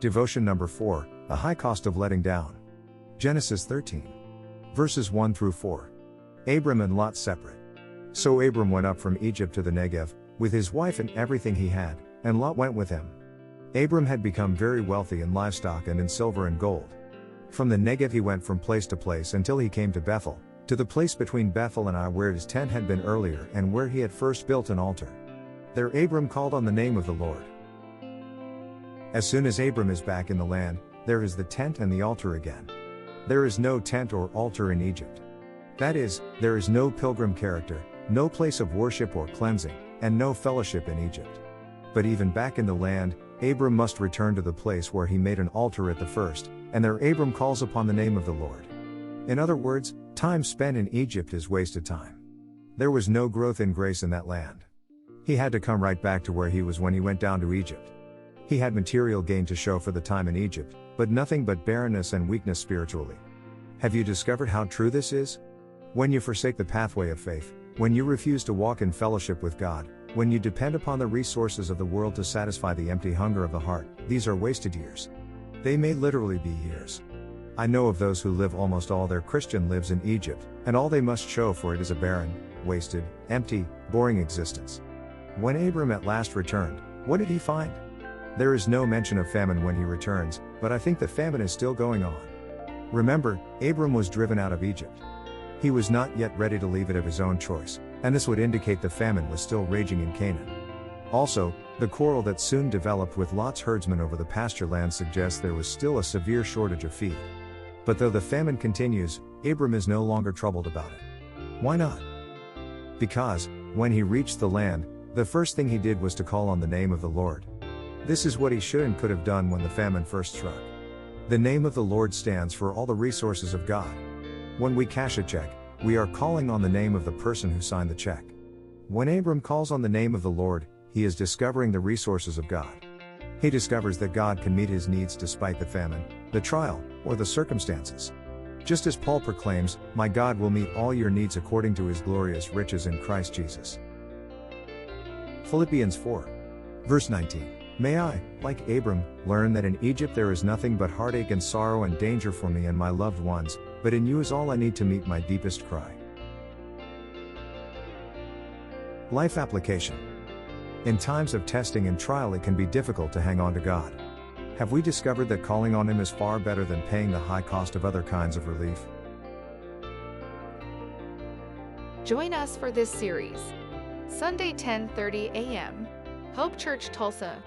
Devotion number 4, The High Cost of Letting Down. Genesis 13. Verses 1 through 4. Abram and Lot separate. So Abram went up from Egypt to the Negev, with his wife and everything he had, and Lot went with him. Abram had become very wealthy in livestock and in silver and gold. From the Negev he went from place to place until he came to Bethel, to the place between Bethel and Ai where his tent had been earlier and where he had first built an altar. There Abram called on the name of the Lord. As soon as Abram is back in the land, there is the tent and the altar again. There is no tent or altar in Egypt. That is, there is no pilgrim character, no place of worship or cleansing, and no fellowship in Egypt. But even back in the land, Abram must return to the place where he made an altar at the first, and there Abram calls upon the name of the Lord. In other words, time spent in Egypt is wasted time. There was no growth in grace in that land. He had to come right back to where he was when he went down to Egypt. He had material gain to show for the time in Egypt, but nothing but barrenness and weakness spiritually. Have you discovered how true this is? When you forsake the pathway of faith, when you refuse to walk in fellowship with God, when you depend upon the resources of the world to satisfy the empty hunger of the heart, these are wasted years. They may literally be years. I know of those who live almost all their Christian lives in Egypt, and all they must show for it is a barren, wasted, empty, boring existence. When Abram at last returned, what did he find? There is no mention of famine when he returns, but I think the famine is still going on. Remember, Abram was driven out of Egypt. He was not yet ready to leave it of his own choice, and this would indicate the famine was still raging in Canaan. Also, the quarrel that soon developed with Lot's herdsmen over the pasture land suggests there was still a severe shortage of feed. But though the famine continues, Abram is no longer troubled about it. Why not? Because, when he reached the land, the first thing he did was to call on the name of the Lord. This is what he should and could have done when the famine first struck. The name of the Lord stands for all the resources of God. When we cash a check, we are calling on the name of the person who signed the check. When Abram calls on the name of the Lord, he is discovering the resources of God. He discovers that God can meet his needs despite the famine, the trial, or the circumstances. Just as Paul proclaims, "My God will meet all your needs according to his glorious riches in Christ Jesus." Philippians 4. Verse 19. May I, like Abram, learn that in Egypt there is nothing but heartache and sorrow and danger for me and my loved ones, but in you is all I need to meet my deepest cry. Life application. In times of testing and trial it can be difficult to hang on to God. Have we discovered that calling on Him is far better than paying the high cost of other kinds of relief? Join us for this series. Sunday 10:30 a.m. Hope Church Tulsa.